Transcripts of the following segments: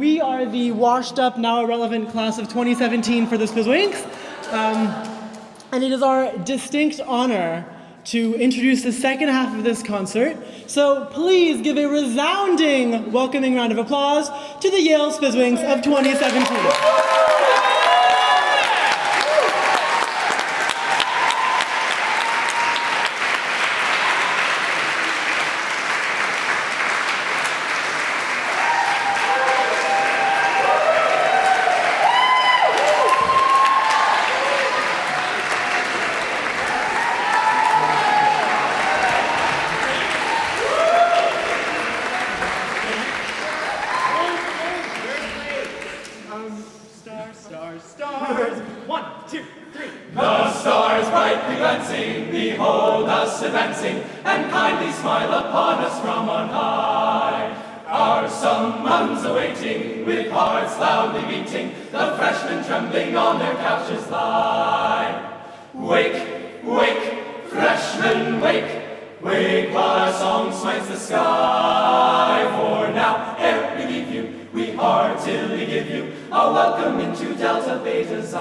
We are the washed-up, now irrelevant class of 2017 for the Spizzwinks. And it is our distinct honor to introduce the second half of this concert. So please give a resounding welcoming round of applause to the Yale Spizzwinks of 2017. Stars. 1, 2, 3. The stars brightly glancing, behold us advancing, and kindly smile upon us from on high. Our summons awaiting, with hearts loudly beating, the freshmen trembling on their couches lie. Wake, wake, freshmen, wake, wake while our song smites the sky. For now, ere we leave you, we heartily give you a welcome into Delta Beta Xi.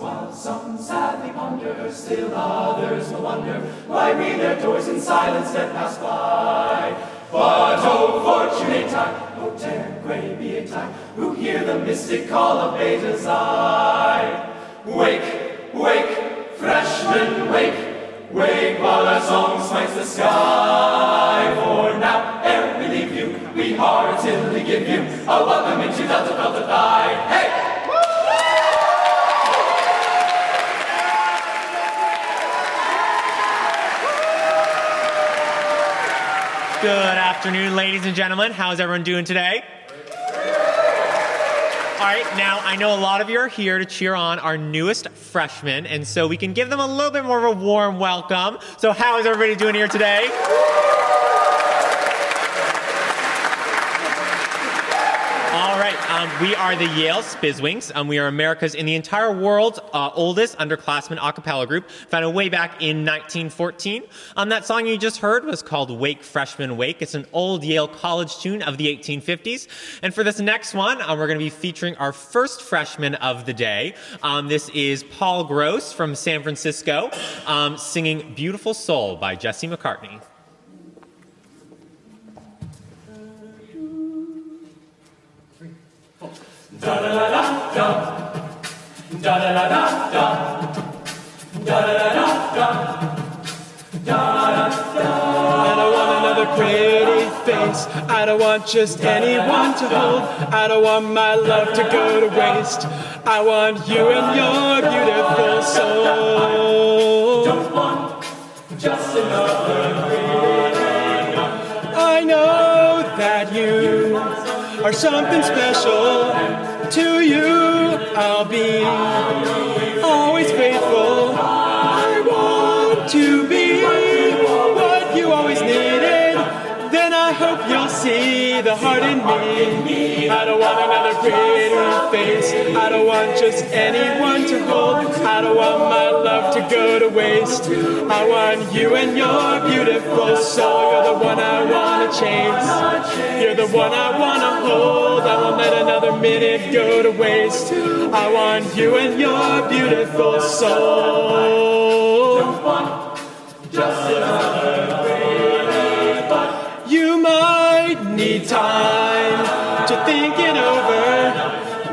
While some sadly ponder, still others will wonder why we their doors in silence let pass by. But oh fortunati, oh terque beati, who hear the mystic call of Beta Xi. Wake, wake, freshmen, wake, wake while our song smites the sky. For now, ere we leave you, we heartily give you a welcome into Delta Phi. Hey! Good afternoon, ladies and gentlemen. How's everyone doing today? All right, now I know a lot of you are here to cheer on our newest freshmen, and so we can give them a little bit more of a warm welcome. So how is everybody doing here today? All right, we are the Yale Spizzwinks. We are America's, in the entire world, oldest underclassmen a cappella group, founded way back in 1914. That song you just heard was called Wake, Freshman, Wake. It's an old Yale College tune of the 1850s. And for this next one, we're going to be featuring our first freshman of the day. This is Paul Gross from San Francisco, singing Beautiful Soul by Jesse McCartney. Da da da da da, da da da da da, da da da da, da da da. I don't want another pretty face. I don't want just anyone to hold. I don't want my love to go to waste. I want you and your beautiful soul. Don't want just another pretty. I know that you are something special. To you, I'll be always faithful. I want to be what you always needed. Then I hope you'll see the heart in me. I don't want another pretty face. I don't want just anyone to hold. I don't want my love to go to waste. I want you and your beautiful soul. You're the one I want to chase. You're the one I want to hold. I won't let another minute go to waste. I want you and your beautiful soul. Don't want just another pretty, but you might need time to think it over,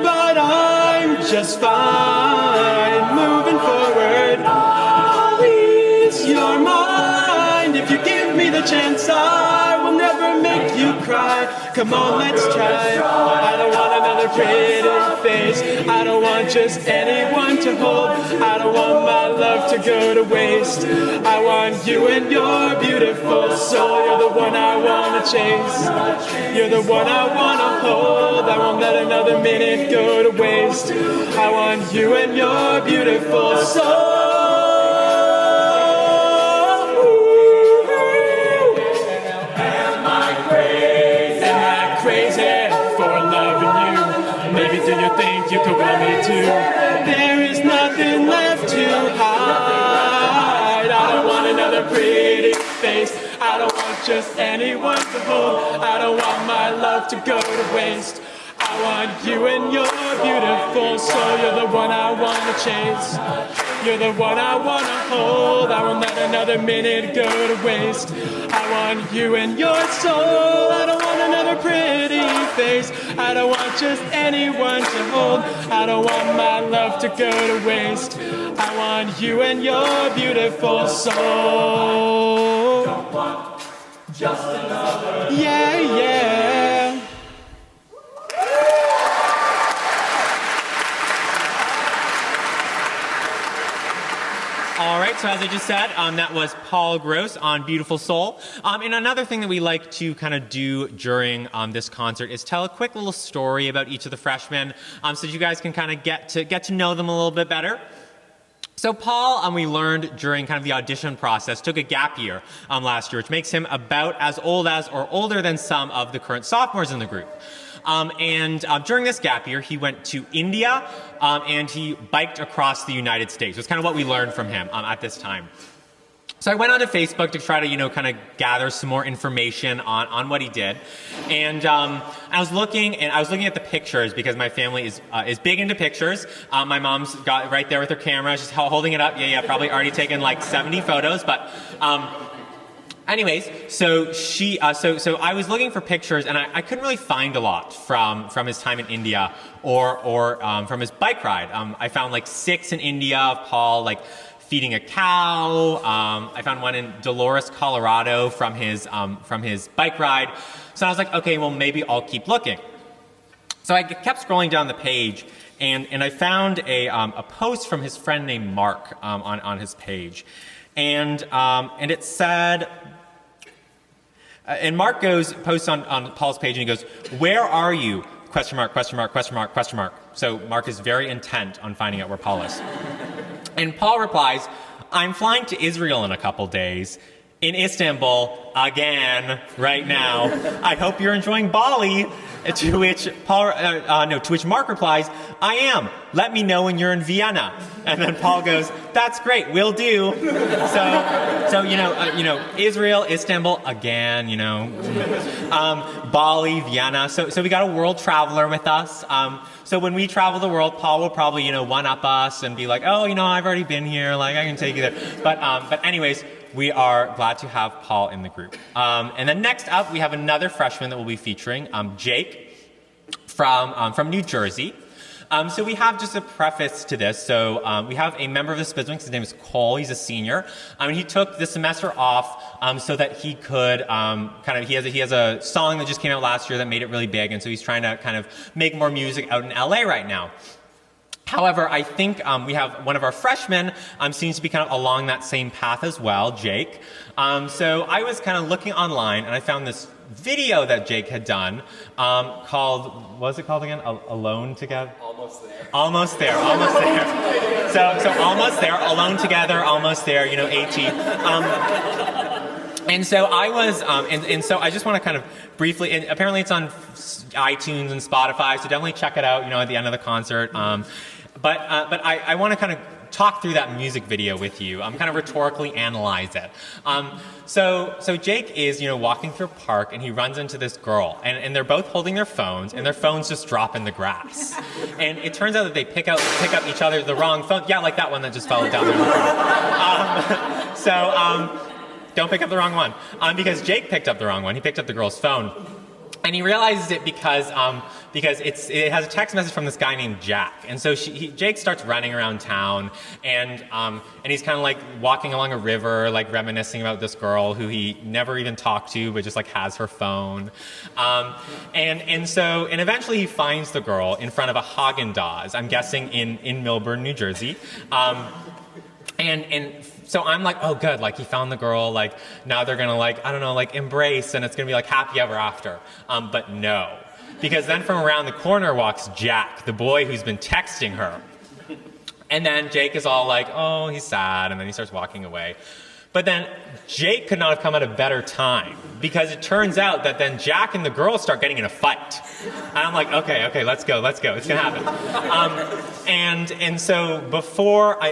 but I'm just fine moving forward. I'll ease your mind if you give me the chance. I will never make you cry. Come on, let's try. I don't want another pretty face. I don't want just anyone to hold. I don't want my love to go to waste. I want you and your beautiful soul. You're the one I want to chase. You're the one I want to hold. I won't let another minute go to waste. I want you and your beautiful soul. Do you think you could want me to? There is nothing left to hide. I don't want another pretty face. I don't want just anyone to hold. I don't want my love to go to waste. I want you and your beautiful soul. You're the one I wanna chase. You're the one I wanna hold. I won't let another minute go to waste. I want you and your soul. I don't want another pretty face. I don't want just anyone to hold. I don't want my love to go to waste. I want you and your beautiful soul. Don't want just another. Yeah, yeah. All right, so as I just said, that was Paul Gross on Beautiful Soul. And another thing that we like to kind of do during this concert is tell a quick little story about each of the freshmen, so that you guys can kind of get to know them a little bit better. So Paul, we learned during kind of the audition process, took a gap year last year, which makes him about as old as or older than some of the current sophomores in the group. And during this gap year, he went to India and he biked across the United States. It's kind of what we learned from him at this time. So I went onto Facebook to try to, kind of gather some more information on what he did. And I was looking at the pictures because my family is big into pictures. My mom's got it right there with her camera. She's holding it up. Yeah, probably already taken like 70 photos, but anyways, so I was looking for pictures, and I couldn't really find a lot from his time in India or from his bike ride. I found like 6 in India of Paul like feeding a cow. I found one in Dolores, Colorado from his bike ride. So I was like, okay, well maybe I'll keep looking. So I kept scrolling down the page, and I found a post from his friend named Mark on his page, and it said. And Mark posts on Paul's page, and he goes, "Where are you? Question mark, question mark, question mark, question mark." So Mark is very intent on finding out where Paul is. And Paul replies, "I'm flying to Israel in a couple days. In Istanbul, again, right now. I hope you're enjoying Bali." To which Mark replies, "I am. Let me know when you're in Vienna." And then Paul goes, "That's great. Will do." So Israel, Istanbul, again, Bali, Vienna. So we got a world traveler with us. So when we travel the world, Paul will probably, one-up us and be like, "Oh, I've already been here. Like, I can take you there." But anyways, we are glad to have Paul in the group. And then next up, we have another freshman that we'll be featuring, Jake from New Jersey. So we have just a preface to this. So we have a member of the Spizzwinks. His name is Cole. He's a senior. He took the semester off so that he could he has a song that just came out last year that made it really big, and so he's trying to kind of make more music out in LA right now. However, I think we have one of our freshmen seems to be kind of along that same path as well, Jake. So I was kind of looking online, and I found this video that Jake had done called, what was it called again? Alone Together? Almost there. So almost there, alone together, almost there, AT. And so I was, and so I just want to kind of briefly, and apparently it's on iTunes and Spotify, so definitely check it out, at the end of the concert. But I want to kind of talk through that music video with you, kind of rhetorically analyze it. So Jake is, walking through a park, and he runs into this girl, and they're both holding their phones, and their phones just drop in the grass. And it turns out that they pick up each other the wrong phone. Yeah, like that one that just fell down there. Don't pick up the wrong one, because Jake picked up the wrong one. He picked up the girl's phone. And he realizes it because it has a text message from this guy named Jack. And so Jake starts running around town, and he's kind of like walking along a river, like reminiscing about this girl who he never even talked to, but just like has her phone. And eventually he finds the girl in front of a Haagen-Dazs, I'm guessing in Millburn, New Jersey. So I'm like, oh, good, like he found the girl, like now they're gonna embrace, and it's gonna be like happy ever after. But no, because then from around the corner walks Jack, the boy who's been texting her. And then Jake is all like, oh, he's sad, and then he starts walking away. But then Jake could not have come at a better time, because it turns out that then Jack and the girl start getting in a fight. And I'm like, okay, let's go. It's gonna happen.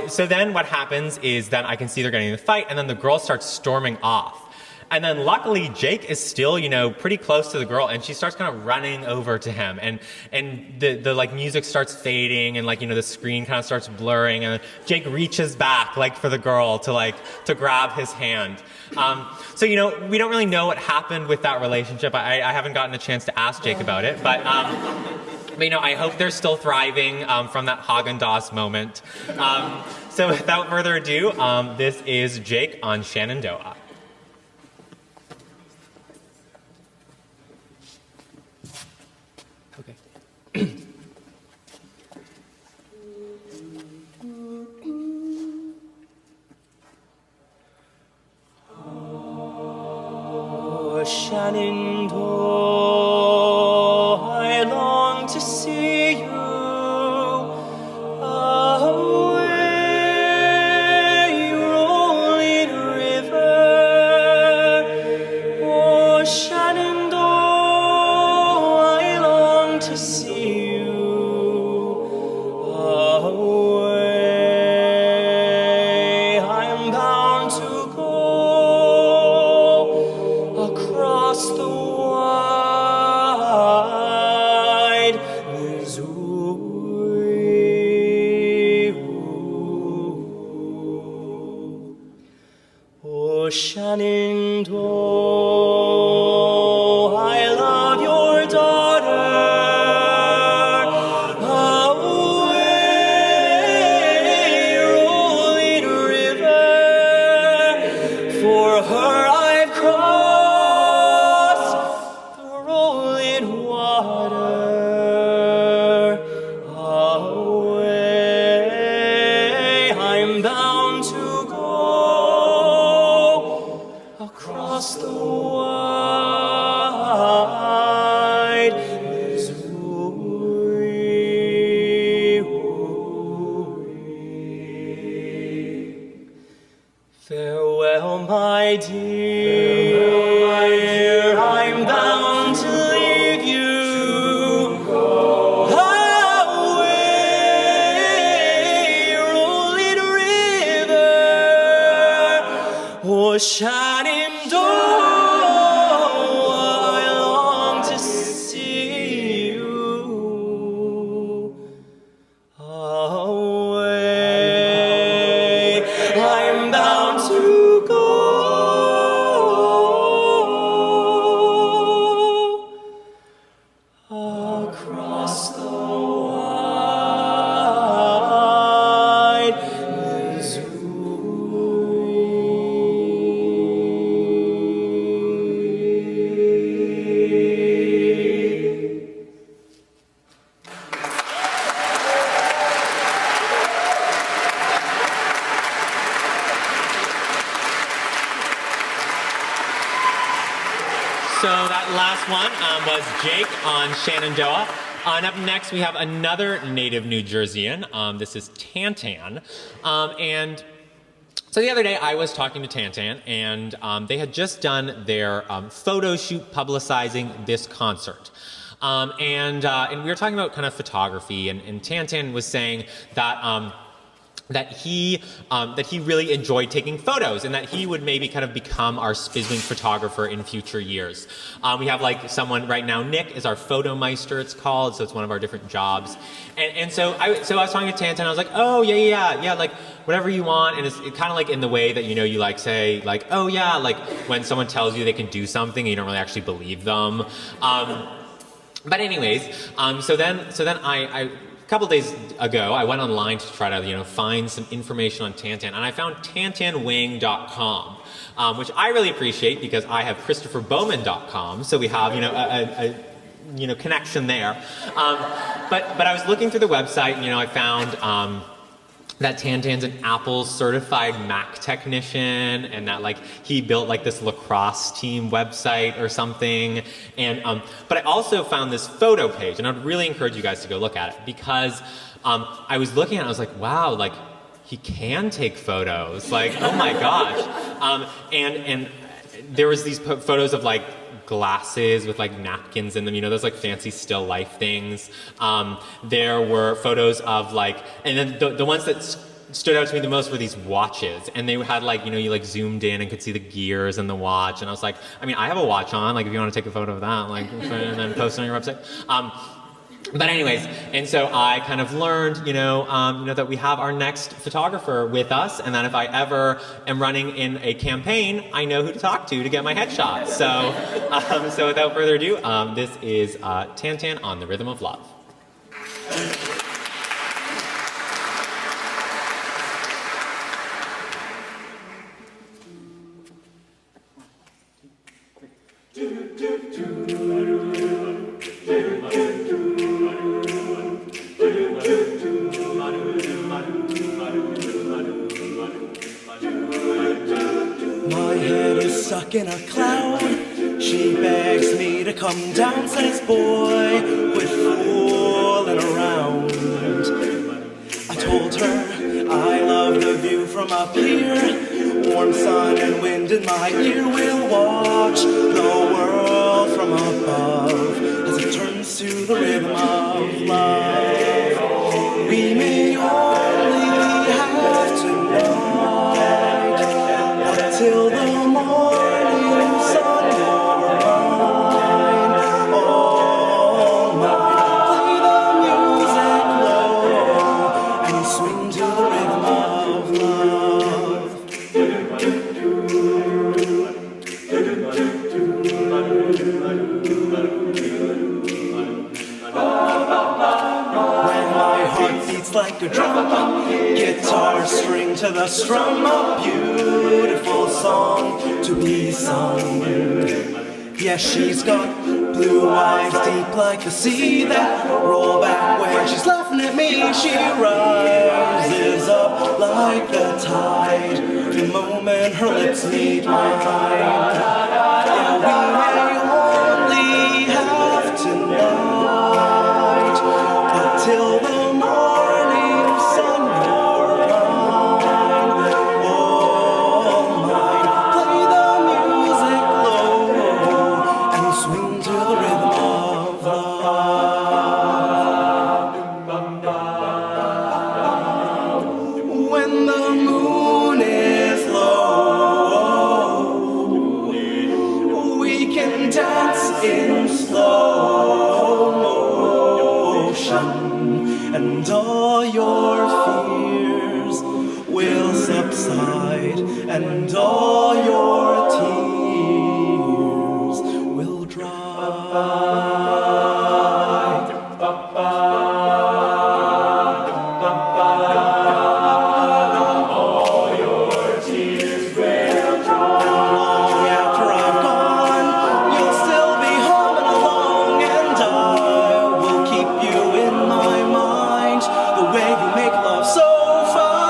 So then what happens is then I can see they're getting in a fight, and then the girl starts storming off. And then luckily Jake is still, you know, pretty close to the girl, and she starts kind of running over to him, and the like music starts fading, and like, you know, the screen kind of starts blurring, and Jake reaches back like for the girl to grab his hand. So, you know, we don't really know what happened with that relationship. I haven't gotten a chance to ask Jake about it, but you know, I hope they're still thriving from that Haagen-Dazs moment. So without further ado, this is Jake on Shenandoah. Shenandoah, I long to see you away, rolling river. Oh, Shenandoah, I long to see you away. I'm bound to go across the wide Missouri. Oh, Shenandoah, I love your daughter. Away, rolling river, for her I've crossed the rolling water. Away, I'm bound to go across the wide Missouri. Farewell, my dear, I'm bound to leave you away, rolling river. Oh, Shenandoah, I long to see you away. I'm bound to go across the wide Missouri. So that last one was Jake on Shenandoah. Up next, we have another native New Jerseyan. This is TanTan. And so the other day, I was talking to TanTan, and they had just done their photo shoot publicizing this concert. And we were talking about kind of photography, and TanTan was saying that that he really enjoyed taking photos, and that he would maybe kind of become our Spizzwinks photographer in future years. We have like someone right now, Nick is our photomeister, it's called, so it's one of our different jobs. And so I was talking to TanTan, I was like, oh yeah, like whatever you want. And it's kind of like in the way that, you know, you like say like, oh yeah, like when someone tells you they can do something and you don't really actually believe them. But anyways, so then I a couple days ago, I went online to try to, you know, find some information on TanTan, and I found TanTanWang.com, which I really appreciate because I have ChristopherBowman.com, so we have, you know, a connection there. But I was looking through the website, and, you know, I found that TanTan's an Apple certified Mac technician, and that like he built like this lacrosse team website or something. And but I also found this photo page, and I'd really encourage you guys to go look at it, because I was looking at it, I was like, wow, like he can take photos, like, oh my gosh. And there was these photos of like glasses with like napkins in them, you know, those like fancy still life things. There were photos of like, and then the ones that stood out to me the most were these watches, and they had like, you know, you like zoomed in and could see the gears and the watch, and I was like, I mean, I have a watch on, like if you want to take a photo of that, like, and then post it on your website. But anyways, and so I kind of learned, that we have our next photographer with us, and that if I ever am running in a campaign, I know who to talk to get my headshot. So, so without further ado, this is TanTan on the Rhythm of Love. Stuck in a cloud, she begs me to come down, says boy, quit fooling around. I told her I love the view from up here, warm sun and wind in my ear. We'll watch the world from above as it turns to the rhythm of love. We may only have tonight, but till the morning sun, you're mine, all mine. Play the music low and swing to the rhythm of love. When my heart beats like a drum, guitar string to the strum, a beautiful song to be sung. Yes, she's got blue eyes deep like the sea that roll back when she's laughing at me. She rises up like the tide the moment her lips meet mine. Yeah, we may only have tonight, but till the morning sun, you're mine, all mine. Play the music low and swing to the rhythm of love. When the moon is low, we can dance in slow motion, and all your fears will subside, and all your tears will dry. Long after I'm gone, you'll still be humming along, and I will keep you in my mind, the way you make love so fine.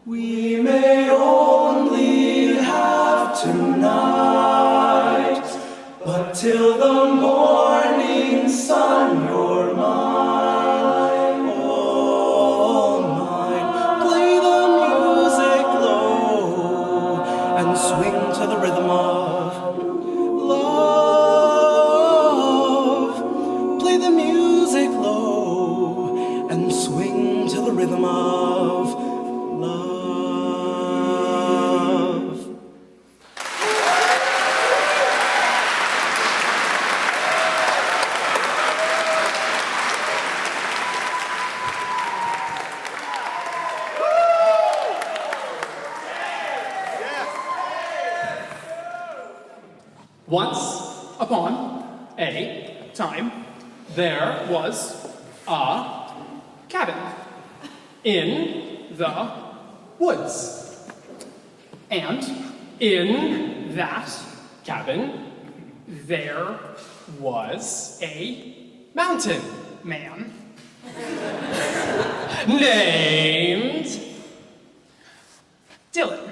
We may only have tonight, but till the morning sun, you're mine, all mine. Play the music low and swing to the rhythm of love. Play the music low and swing to the rhythm of love. Once upon a time, there was a cabin in the woods. And in that cabin, there was a mountain man named Dylan.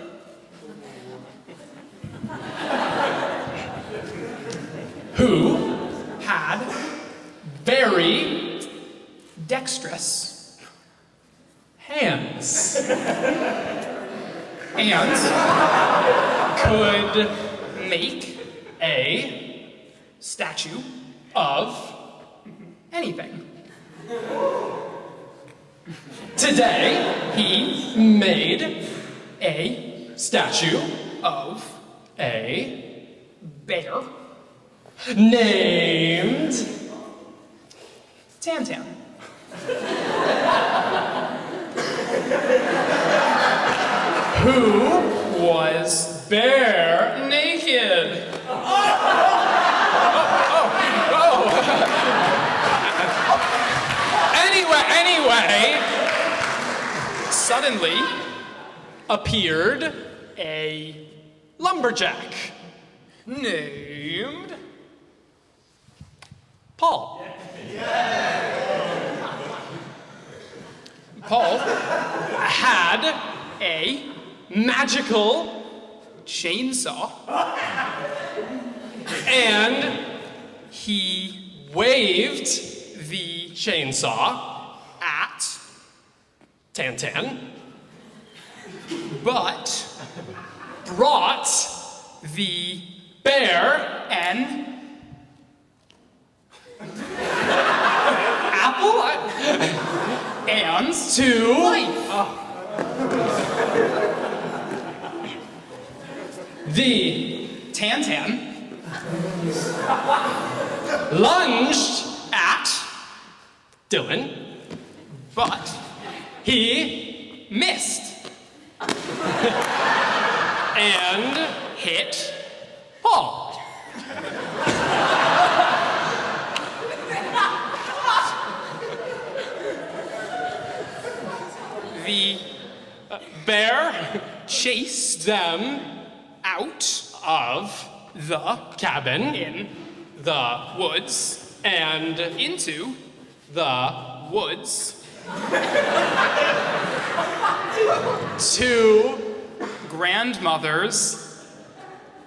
Who had very dexterous hands and could make a statue of anything. Today, he made a statue of a bear named TanTan. Who was bare naked. Anyway, suddenly appeared a lumberjack named Paul. Paul had a magical chainsaw, and he waved the chainsaw at TanTan, but brought the bear an apple and to Leif. The TanTan lunged at Dylan, but he missed and hit Paul. The bear chased them out of the cabin in the woods and into the woods to grandmother's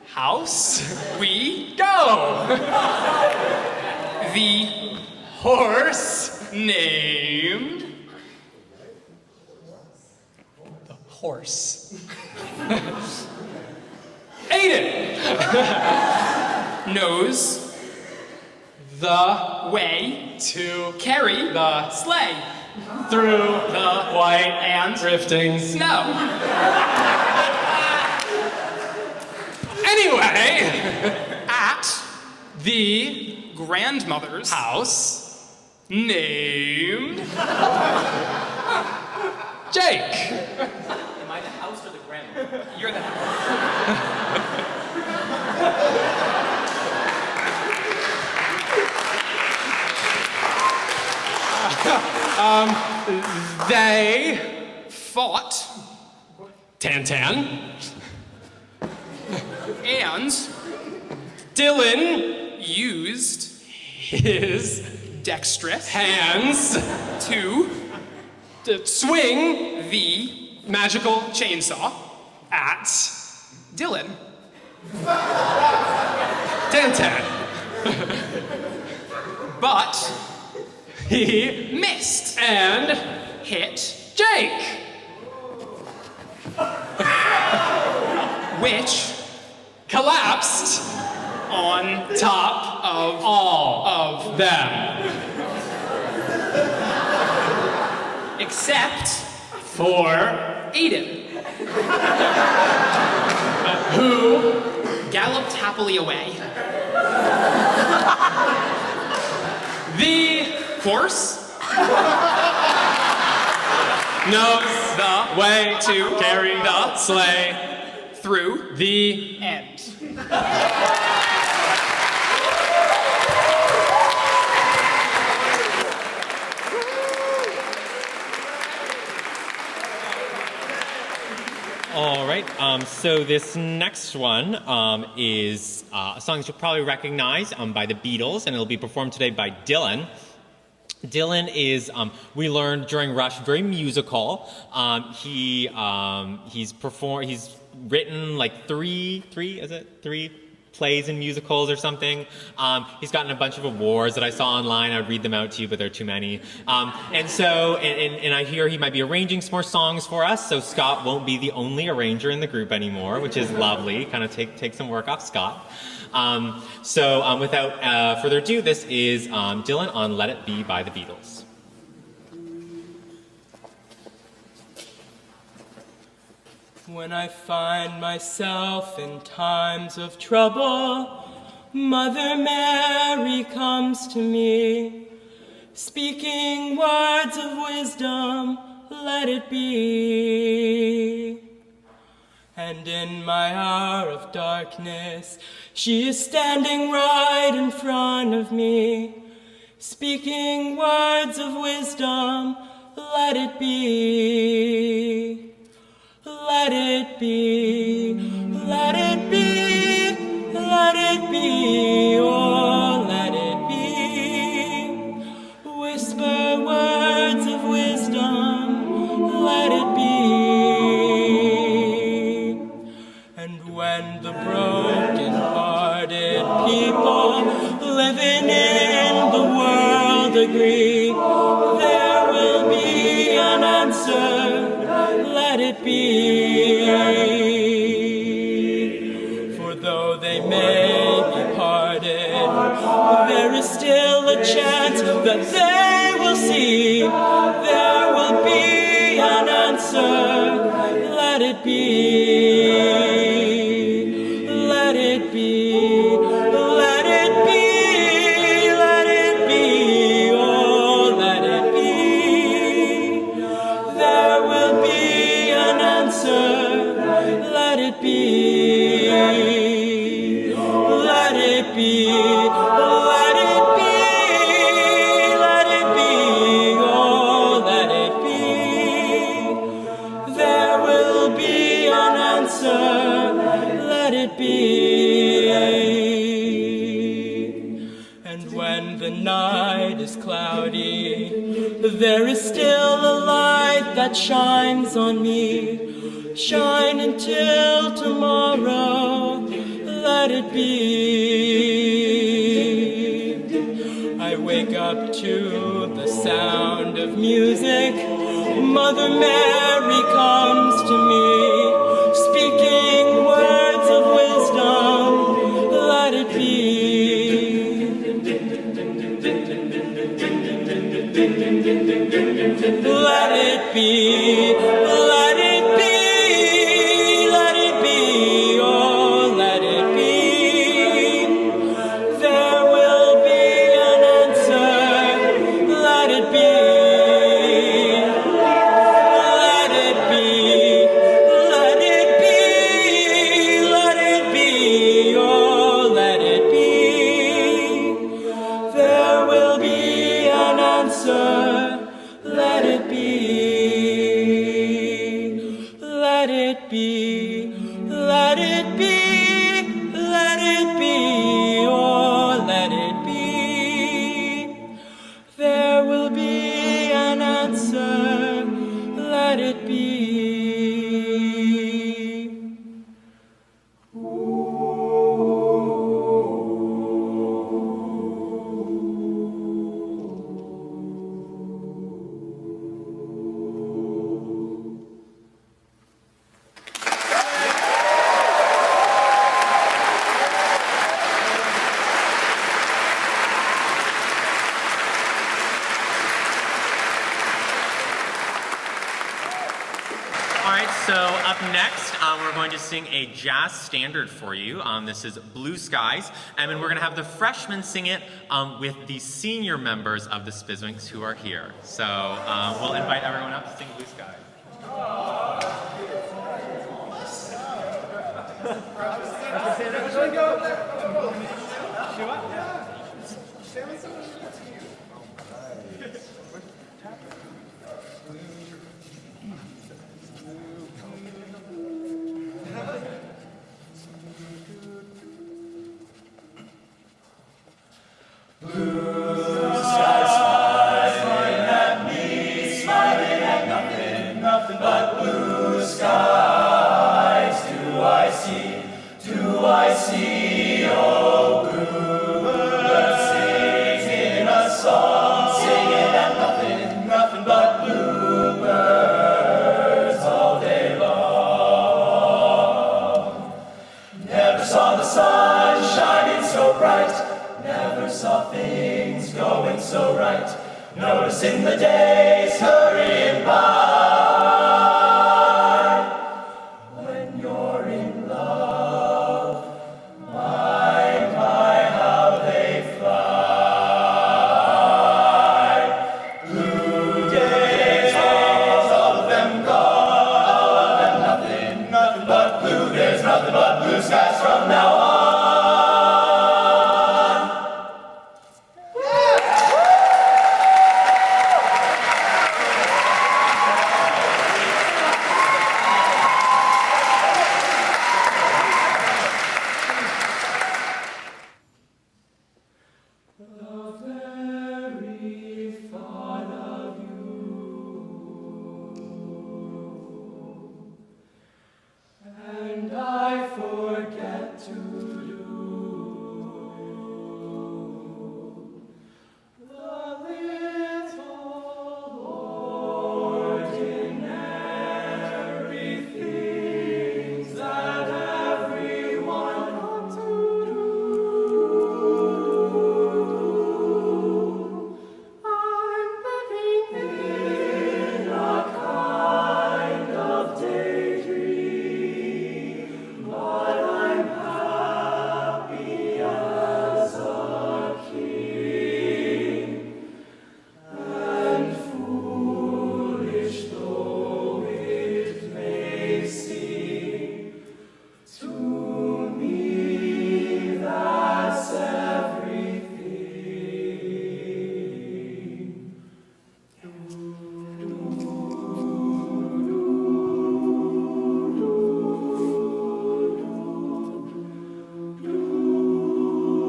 house we go. The horse named Aidan knows the way to carry the sleigh through the white and drifting snow. Anyway, at the grandmother's house named Jake. Am I the house or the grandma? You're the house. They fought TanTan, and Dylan used his dexterous hands to swing the magical chainsaw at Dylan. TanTan. But he missed and hit Jake, which collapsed on top of all of them. Except for Aidan, who galloped happily away. The horse knows the way to carry the sleigh through the end. All right, so this next one is a song that you'll probably recognize by the Beatles, and it'll be performed today by Dylan. Dylan is, we learned during Rush, very musical. He's written like three plays and musicals or something. He's gotten a bunch of awards that I saw online. I would read them out to you, but there are too many. And I hear he might be arranging some more songs for us, so Scott won't be the only arranger in the group anymore, which is lovely. Kind of take some work off Scott. So without further ado, this is Dylan on Let It Be by the Beatles. When I find myself in times of trouble, Mother Mary comes to me, speaking words of wisdom, let it be. And in my hour of darkness, she is standing right in front of me, speaking words of wisdom, let it be. Let it be, let it be, let it be, oh, let it be. Whisper words of wisdom, let it be. And when the broken-hearted people living in the world agree, there will be an answer, let it be. For though they may be parted, there is still a chance that they will see. There will be an answer, let it be. Let it be, let it be, let it be, oh, let it be. There will be an answer, let it be. Let it be, let it be, let it be, oh, let it be. There will be an answer, let it be. And when the night is cloudy, there is still a light that shines on me. Shine until tomorrow, let it be. I wake up to the sound of music. Mother Mary comes to me, speaking words of wisdom, let it be. Let it be, let it be, let it be, oh, let it be. There will be an answer, let it be. Let it be, let it be, let it be, oh, let it be. There will be an answer, let it be. Let it be, let it be, let it be, oh, let it be. There will be an answer, let it be. So up next, we're going to sing a jazz standard for you. This is Blue Skies, and then we're going to have the freshmen sing it with the senior members of the Spizzwinks who are here. So we'll invite everyone up to sing Blue Skies. Nothing but blue skies do I see, oh, bluebirds singing a song, singing and nothing but bluebirds all day long. Never saw the sun shining so bright, never saw things going so right, noticing the days hurrying by. And I forget to do the little ordinary things that everyone ought to do. I'm living in a kind of daydream, but I'm happy as a king. And foolish though it may seem, to me that's everything.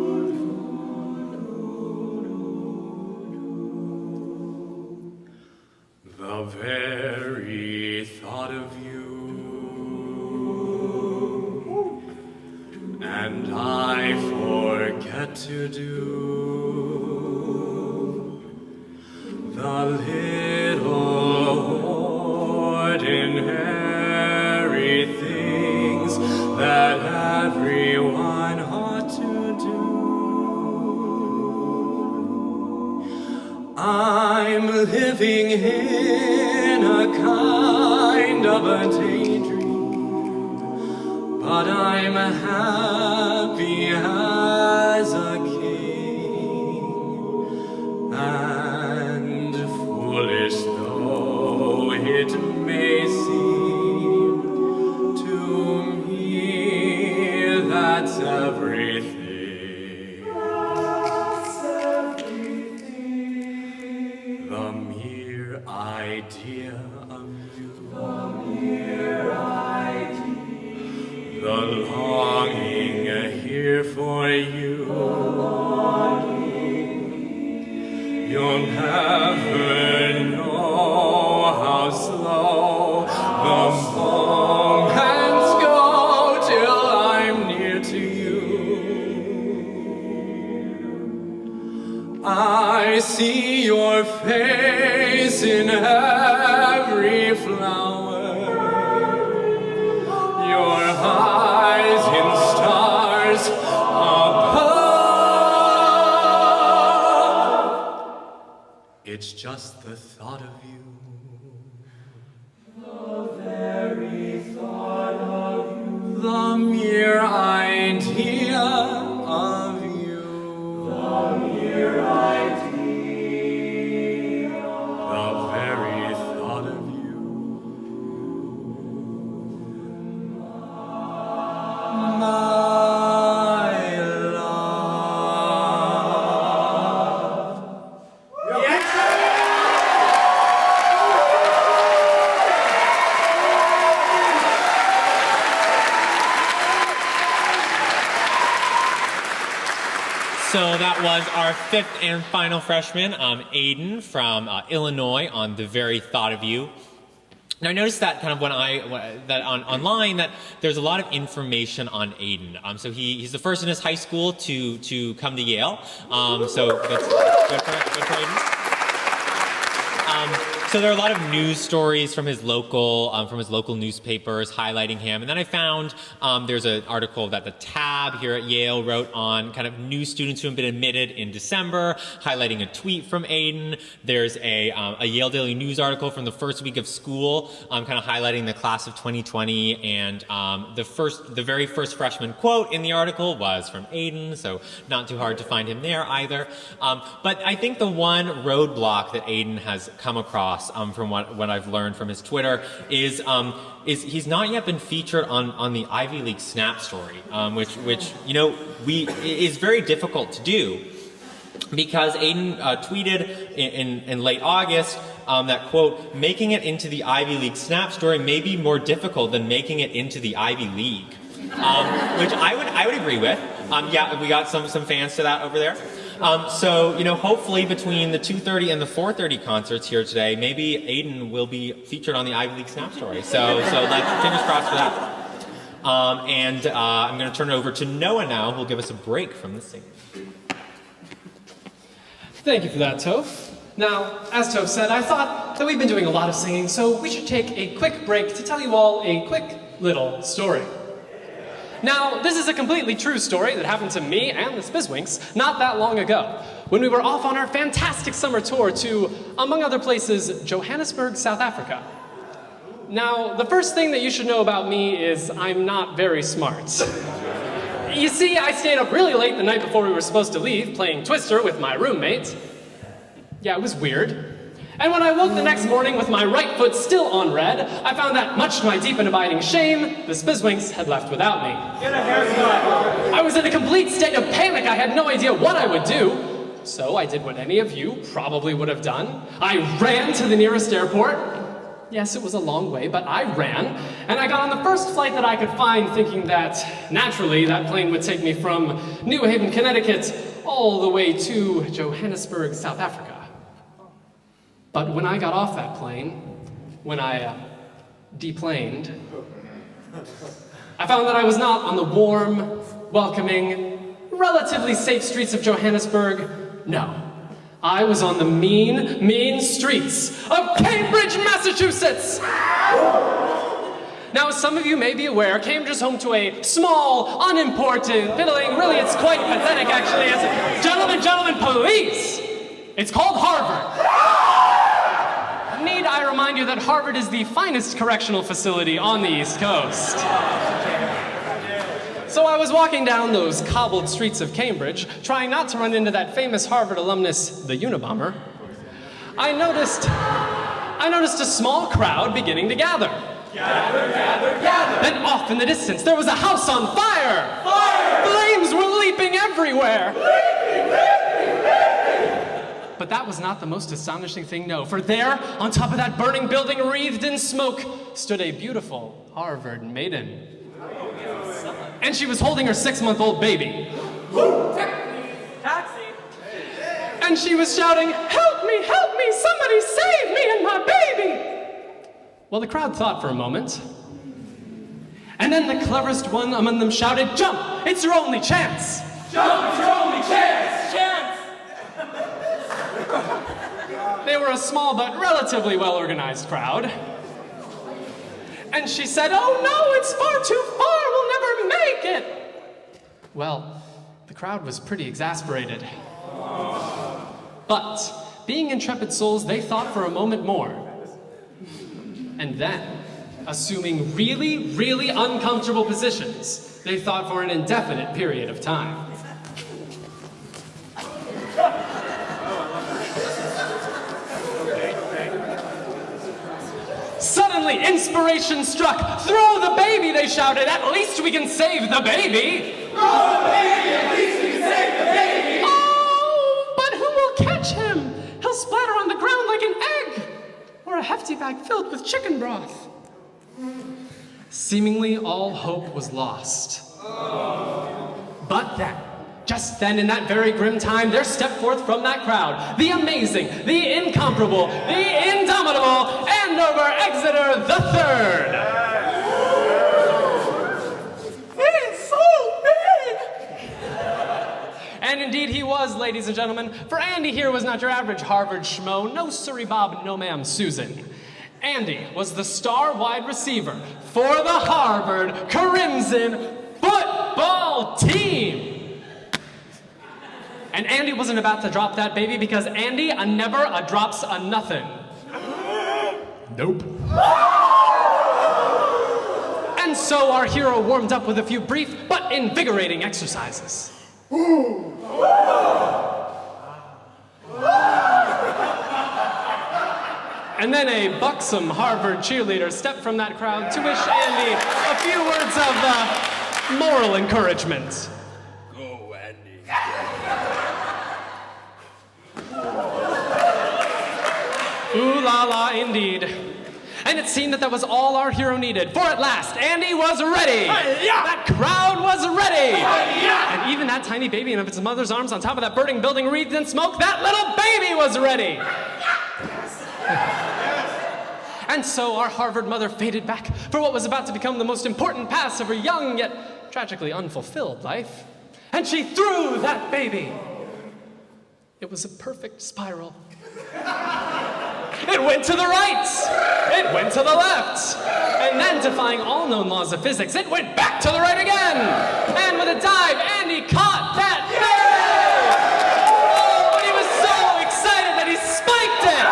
The very thought of you, and I forget to do the little ordinary things that everyone ought to do. I'm living in a kind of a daydream, but I'm happy as a king. And foolish though it may seem, to me that's everything. The mere idea of you, the longing here for you, you'll never know how slow the moments go till I'm near to you. I see your face in every flower, your eyes in stars above. It's just the thought of you. The very thought of you. The mere idea of you. The mere idea. The very thought of you. My love. So that was our fifth and final freshman, Aidan from Illinois, on The Very Thought of You. Now I noticed that kind of online that there's a lot of information on Aidan. So he's the first in his high school to come to Yale. So that's good for Aidan. So there are a lot of news stories from his local newspapers highlighting him. And then I found there's an article that the Tab here at Yale wrote on kind of new students who have been admitted in December, highlighting a tweet from Aidan. There's a Yale Daily News article from the first week of school, kind of highlighting the class of 2020. And the very first freshman quote in the article was from Aidan, so not too hard to find him there either. But I think the one roadblock that Aidan has come across, from what I've learned from his Twitter, is he's not yet been featured on the Ivy League Snap Story, which is very difficult to do, because Aidan tweeted in late August that, quote, making it into the Ivy League Snap Story may be more difficult than making it into the Ivy League, which I would agree with. Yeah, we got some fans to that over there. So, hopefully between the 2:30 and the 4:30 concerts here today, maybe Aidan will be featured on the Ivy League Snap Story. So let's fingers crossed for that. I'm going to turn it over to Noah now, who will give us a break from the singing. Thank you for that, Toph. Now, as Toph said, I thought that we've been doing a lot of singing, so we should take a quick break to tell you all a quick little story. Now, this is a completely true story that happened to me and the Spizzwinks not that long ago, when we were off on our fantastic summer tour to, among other places, Johannesburg, South Africa. Now, the first thing that you should know about me is I'm not very smart. You see, I stayed up really late the night before we were supposed to leave, playing Twister with my roommate. Yeah, it was weird. And when I woke the next morning with my right foot still on red, I found that, much to my deep and abiding shame, the Spizzwinks had left without me. Get a haircut! I was in a complete state of panic. I had no idea what I would do. So I did what any of you probably would have done. I ran to the nearest airport. Yes, it was a long way, but I ran, and I got on the first flight that I could find, thinking that, naturally, that plane would take me from New Haven, Connecticut, all the way to Johannesburg, South Africa. But when I got off that plane, when I deplaned, I found that I was not on the warm, welcoming, relatively safe streets of Johannesburg. No. I was on the mean, mean streets of Cambridge, Massachusetts! Now, as some of you may be aware, Cambridge is home to a small, unimportant, fiddling, really it's quite pathetic actually, as gentlemen, police! It's called Harvard. Need I remind you that Harvard is the finest correctional facility on the East Coast. So I was walking down those cobbled streets of Cambridge, trying not to run into that famous Harvard alumnus, the Unabomber. I noticed a small crowd beginning to gather. Gather, gather, gather! Then off in the distance, there was a house on fire! Fire! Flames were leaping everywhere! Leaping! But that was not the most astonishing thing, no, for there, on top of that burning building wreathed in smoke, stood a beautiful Harvard maiden. And she was holding her 6-month-old baby. Taxi! And she was shouting, help me, somebody save me and my baby! Well, the crowd thought for a moment. And then the cleverest one among them shouted, jump, it's your only chance! Jump, it's your only chance! Chance! They were a small but relatively well-organized crowd. And she said, oh no, it's far too far, we'll never make it! Well, the crowd was pretty exasperated. But, being intrepid souls, they thought for a moment more. And then, assuming really, really uncomfortable positions, they thought for an indefinite period of time. Suddenly, inspiration struck. Throw the baby, they shouted. At least we can save the baby. Throw the baby, at least we can save the baby. Oh, but who will catch him? He'll splatter on the ground like an egg. Or a hefty bag filled with chicken broth. Seemingly all hope was lost. But then, just then in that very grim time, there stepped forth from that crowd the amazing, the incomparable, the indomitable Andover Exeter III. He's so big! And indeed he was, ladies and gentlemen, for Andy here was not your average Harvard schmo, no siree Bob, no ma'am Susan. Andy was the star wide receiver for the Harvard Crimson football team. And Andy wasn't about to drop that baby because Andy never drops a nothing. Nope. And so our hero warmed up with a few brief but invigorating exercises. And then a buxom Harvard cheerleader stepped from that crowd to wish Andy a few words of moral encouragement. Go, Andy. Ooh la la indeed. And it seemed that that was all our hero needed, for at last, Andy was ready! That crowd was ready! And even that tiny baby in its mother's arms on top of that burning building wreathed in smoke, that little baby was ready! And so our Harvard mother faded back for what was about to become the most important pass of her young yet tragically unfulfilled life. And she threw that baby. It was a perfect spiral. It went to the right. It went to the left. And then, defying all known laws of physics, it went back to the right again. And with a dive, Andy caught that baby. Oh, and he was so excited that he spiked it.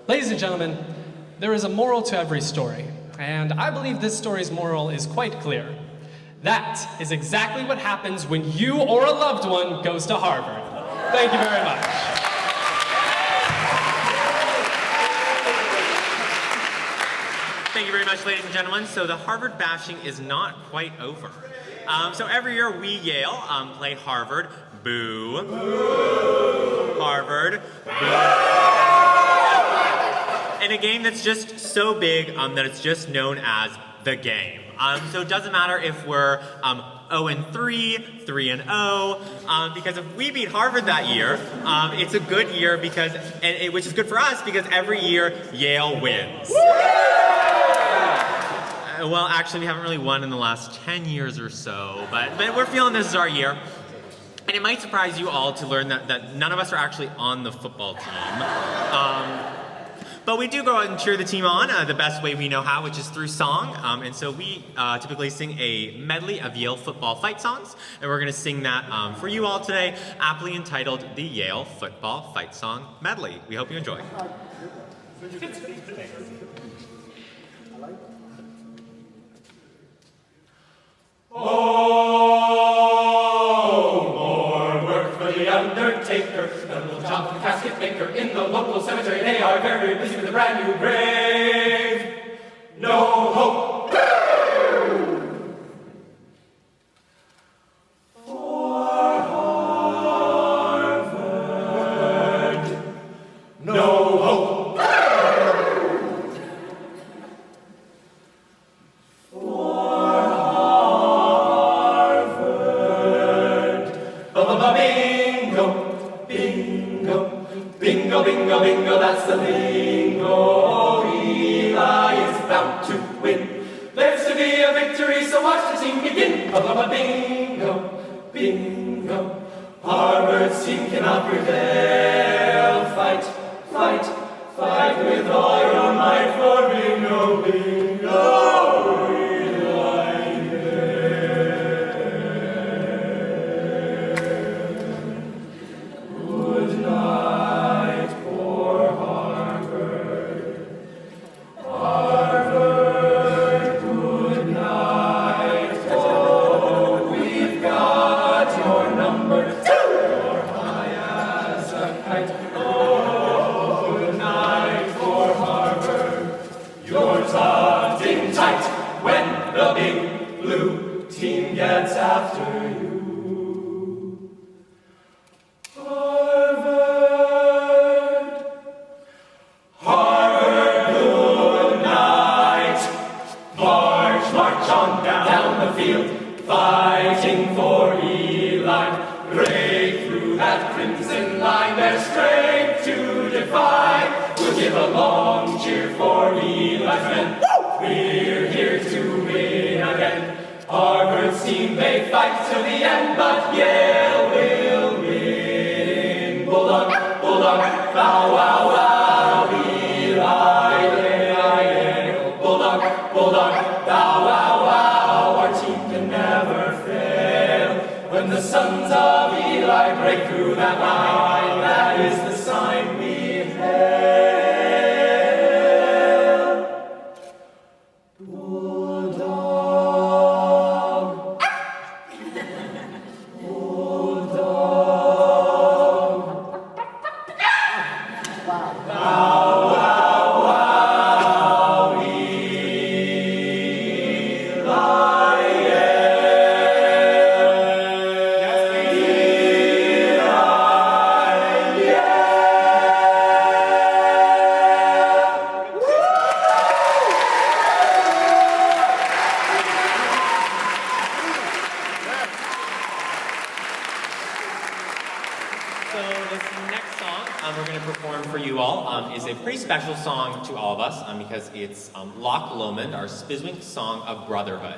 Ladies and gentlemen, there is a moral to every story, and I believe this story's moral is quite clear. That is exactly what happens when you or a loved one goes to Harvard. Thank you very much. Thank you very much, ladies and gentlemen. So the Harvard bashing is not quite over. So every year we, Yale, play Harvard. Boo. Boo. Harvard. Boo. In a game that's just so big that it's just known as the game. So it doesn't matter if we're 0-3, 3-0, because if we beat Harvard that year, it's a good year because, which is good for us because every year Yale wins. Well, actually, we haven't really won in the last 10 years or so, but we're feeling this is our year. And it might surprise you all to learn that none of us are actually on the football team. But we do go out and cheer the team on the best way we know how, which is through song. And so we typically sing a medley of Yale football fight songs. And we're going to sing that for you all today, aptly entitled the Yale Football Fight Song Medley. We hope you enjoy. Oh, more work for the undertaker, the little job for the casket maker. In the local cemetery, they are very busy with a brand new grave. No hope for Harvard. No hope. Bingo, bingo, bingo, that's the lingo. Eli is bound to win. There's to be a victory, so watch the team begin. Bingo, bingo. Harvard's team cannot prevail. Fight, fight, fight with all your might for bingo, bingo. Gets after you. Harvard, Harvard, good night. March, march on down the field, fighting for Eli. Break through that crimson line, their strength to defy. We'll give a long cheer for Eli's men. We're here to win again. Harvard's team may fight till the end, but Yale will win. Bulldog, bulldog, bow, wow, wow, Eli, Yale. Bulldog, bulldog, bow, wow, wow, our team can never fail. When the sons of Eli break through that line, that is the sign we hail. this next song we're going to perform for you all is a pretty special song to all of us because it's Loch Lomond, our Spizzwinks song of brotherhood.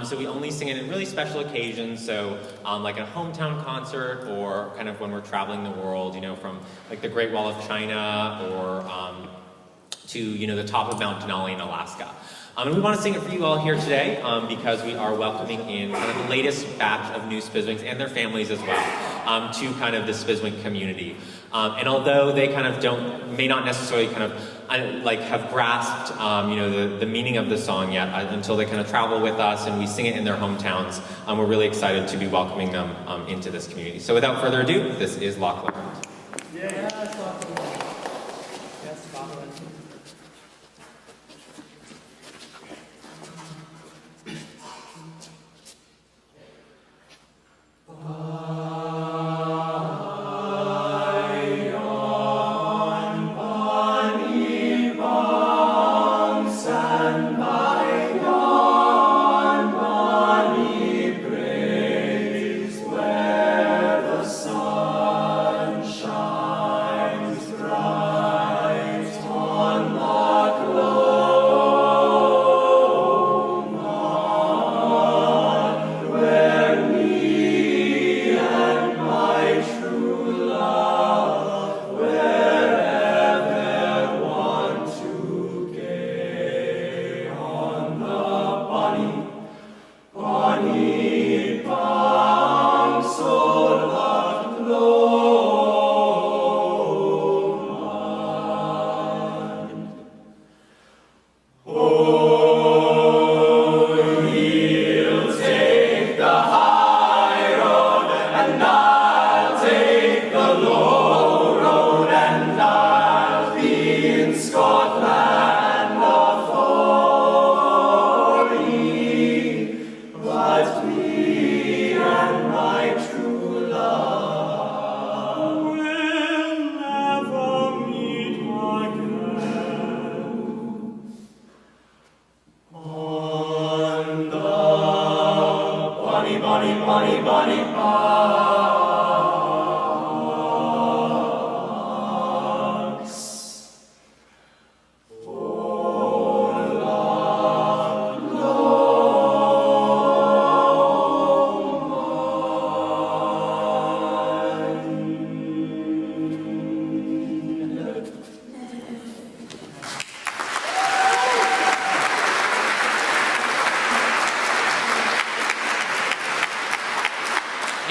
So we only sing it in really special occasions, so like a hometown concert or kind of when we're traveling the world, you know, from like the Great Wall of China or to, you know, the top of Mount Denali in Alaska. And we want to sing it for you all here today because we are welcoming in kind of the latest batch of new Spizzwinks and their families as well to kind of the Spizzwink community. And although they kind of may not necessarily kind of like have grasped, you know, the meaning of the song yet until they kind of travel with us and we sing it in their hometowns, we're really excited to be welcoming them into this community. So without further ado, this is Loch Lomond. Yes, Loch Lomond. Yes, Loch Lomond.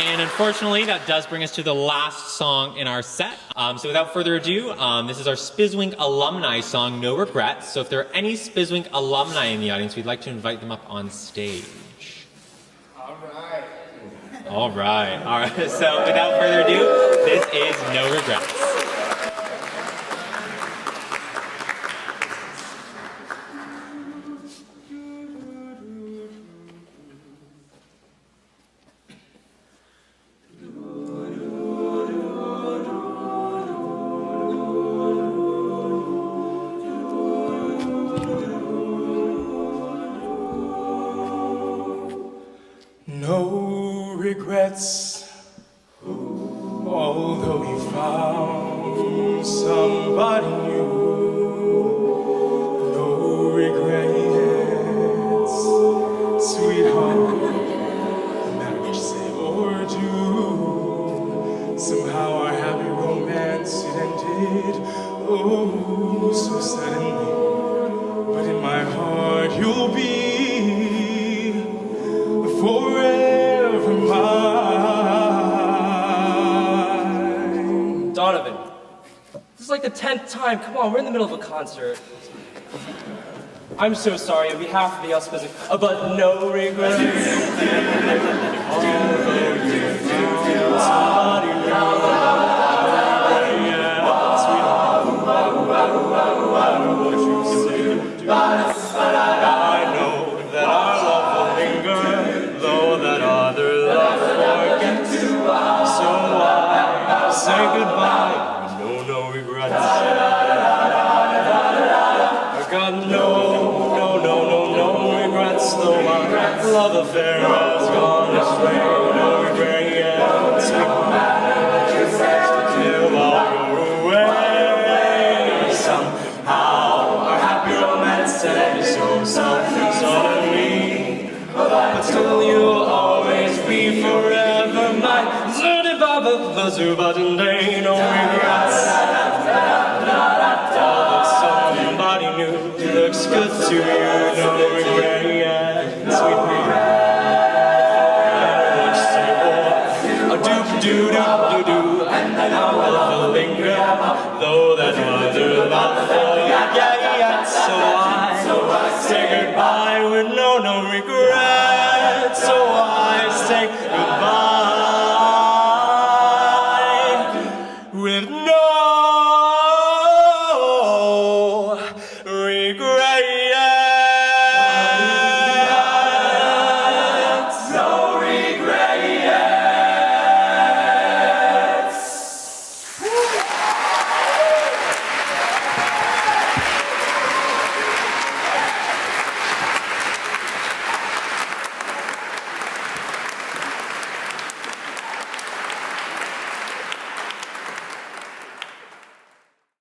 And unfortunately, that does bring us to the last song in our set. So without further ado, this is our Spizzwink alumni song, No Regrets. So if there are any Spizzwink alumni in the audience, we'd like to invite them up on stage. All right. So without further ado, this is No Regrets. No regrets, although we found somebody new. No regrets, sweetheart, no matter what you say or do. Somehow our happy romance, it ended, oh, so suddenly. But in my heart you'll be forever mine. Donovan, this is like the 10th time. Come on, we're in the middle of a concert. I'm so sorry on behalf of the Yale Spizzwinks, but no regrets. I know that our love will linger, though that other love forget. So I say goodbye, no regrets. I got no regrets, though my love affair has gone astray. No regrets, the Zuba day, no regrets. Although somebody new looks good to you, no regrets, sweetheart. And say, oh, a do-do-do-do-do, and I will linger, though that mother not for yeah. So I say goodbye with no regrets. So I say goodbye.